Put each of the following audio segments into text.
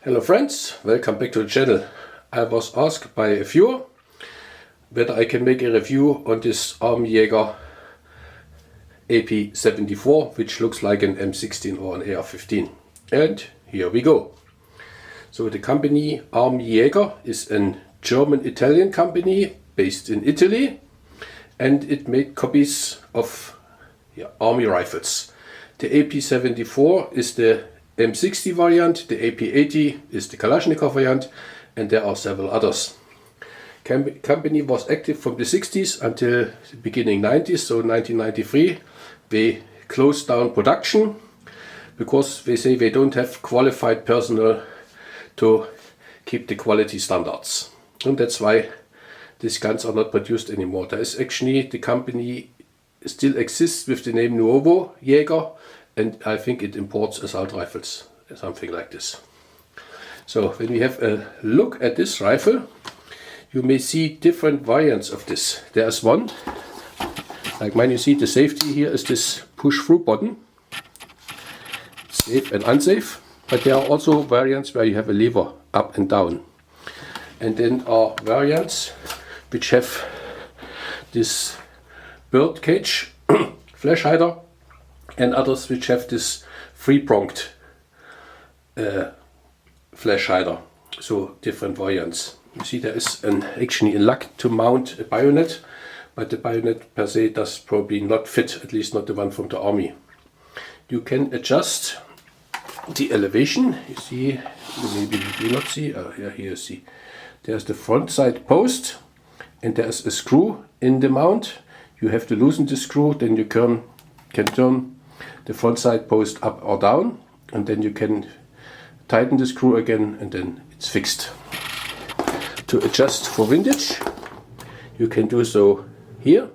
Hello friends, welcome back to the channel. I was asked by a viewer whether I can make a review on this Army Jaeger Ap74, which looks like an M16 or an AR-15. And here we go. So the company Army Jaeger is a German-Italian company based in Italy, and it made copies of army rifles. The Ap74 is the M60 variant, the AP80 is the Kalashnikov variant, and there are several others. Company was active from the 60s until the beginning 90s, so 1993 they closed down production because they say they don't have qualified personnel to keep the quality standards. And that's why these guns are not produced anymore. There is actually, the company still exists with the name Nuovo Jaeger, and I think it imports assault rifles, something like this. So when we have a look at this rifle, you may see different variants of this. There's one, like mine, you see the safety here is this push-through button, safe and unsafe, but there are also variants where you have a lever up and down. And then are variants which have this bird cage flash hider, and others which have this three-pronged flash hider. So different variants. You see there is actually a luck to mount a bayonet, but the bayonet per se does probably not fit, at least not the one from the army. You can adjust the elevation. You see, maybe you do not see, here you see. There's the front side post, and there's a screw in the mount. You have to loosen the screw, then you can turn the front side post up or down, and then you can tighten the screw again, and then it's fixed. To adjust for windage, you can do so here,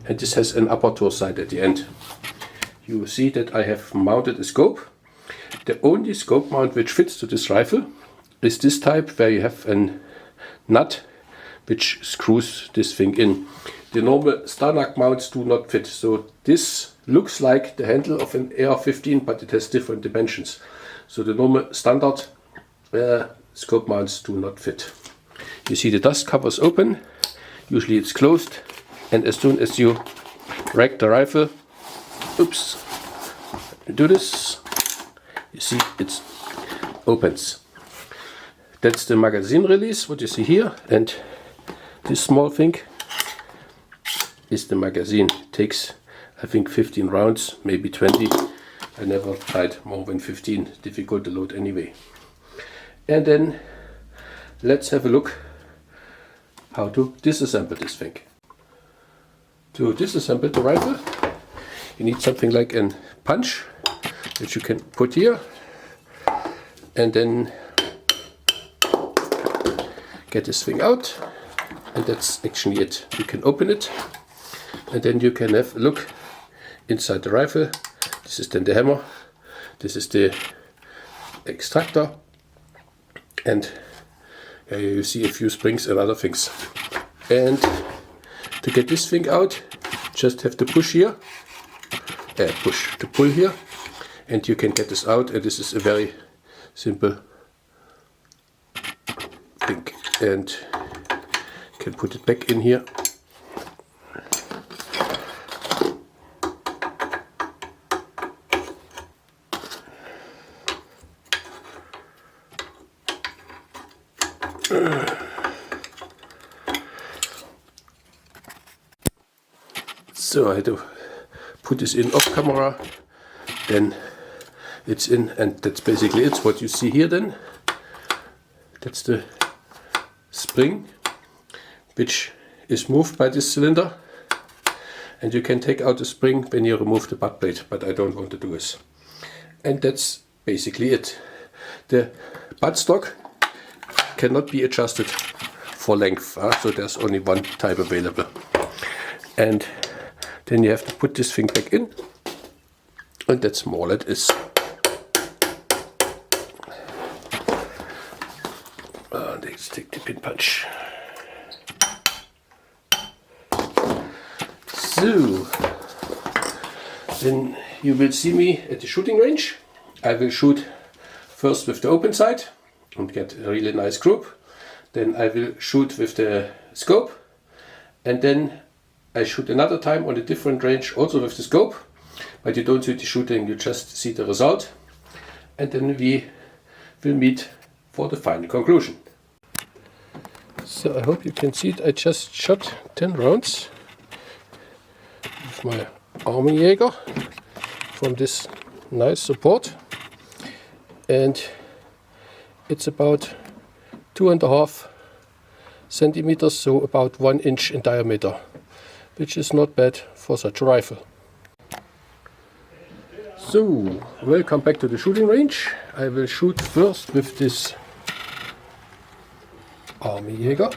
and this has an aperture side at the end. You see that I have mounted a scope. The only scope mount which fits to this rifle is this type, where you have a nut which screws this thing in. The normal Stanak mounts do not fit, so this looks like the handle of an AR-15, but it has different dimensions. So the normal standard scope mounts do not fit. You see the dust cover is open, usually it's closed, and as soon as you rack the rifle, oops, do this, you see it opens. That's the magazine release, what you see here, and this small thing is the magazine. It takes, I think, 15 rounds, maybe 20. I never tried more than 15, difficult to load anyway. And then let's have a look how to disassemble this thing. To disassemble the rifle, you need something like a punch, which you can put here, and then get this thing out, and that's actually it. You can open it, and then you can have a look inside the rifle. This is then the hammer, this is the extractor, and you see a few springs and other things. And to get this thing out, just have to push here, push to pull here, and you can get this out, and this is a very simple thing, and you can put it back in here. So I had to put this in off camera, then it's in, and that's basically it. What you see here then, that's the spring which is moved by this cylinder, and you can take out the spring when you remove the butt plate, but I don't want to do this. And that's basically it. The buttstock cannot be adjusted for length, so there's only one type available. And then you have to put this thing back in, and that's more it is. Let's take the pin punch. So, then you will see me at the shooting range. I will shoot first with the open sight, and get a really nice group. Then I will shoot with the scope, and then I shoot another time on a different range also with the scope, but you don't see the shooting, you just see the result, and then we will meet for the final conclusion. So I hope you can see it. I just shot 10 rounds with my Army Jaeger from this nice support, and it's about 2.5 centimeters, so about 1 inch in diameter, which is not bad for such a rifle. So, welcome back to the shooting range. I will shoot first with this Army Jaeger,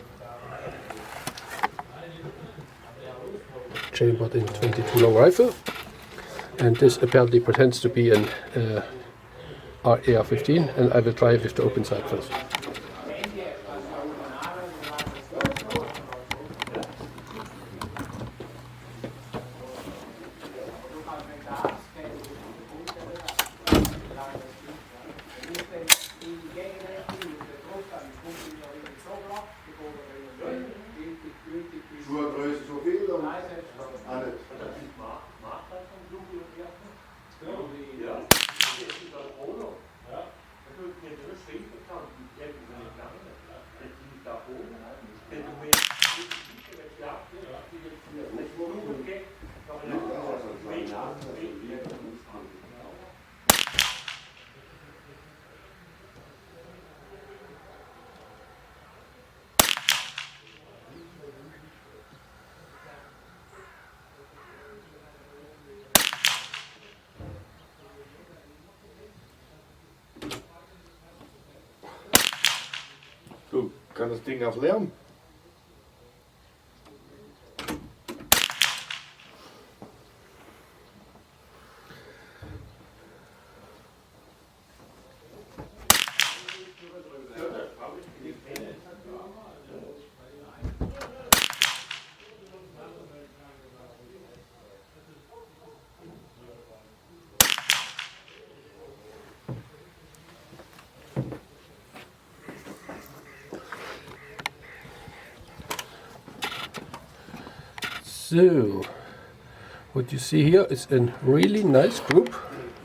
chambered in 22 long rifle, and this apparently pretends to be an AR-15, and I will try with the open sight first. Du, kann das Ding auf Lärm? So, what you see here is a really nice group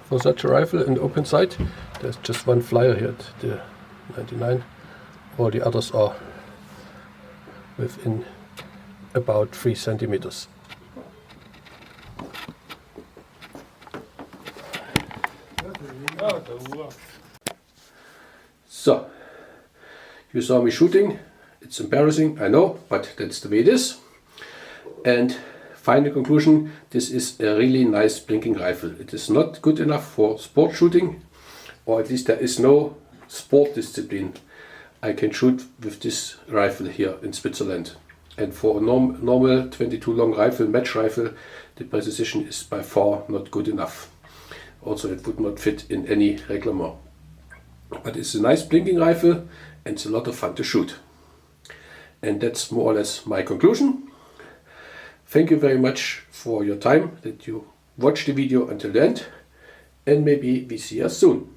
for such a rifle in open sight. There's just one flyer here at the 99. All the others are within about 3 centimeters. So, you saw me shooting. It's embarrassing, I know, but that's the way it is. And final conclusion, this is a really nice blinking rifle. It is not good enough for sport shooting, or at least there is no sport discipline I can shoot with this rifle here in Switzerland. And for a normal 22 long rifle, match rifle, the precision is by far not good enough. Also, it would not fit in any reglement. But it's a nice blinking rifle and it's a lot of fun to shoot. And that's more or less my conclusion. Thank you very much for your time that you watched the video until the end, and maybe we see us soon.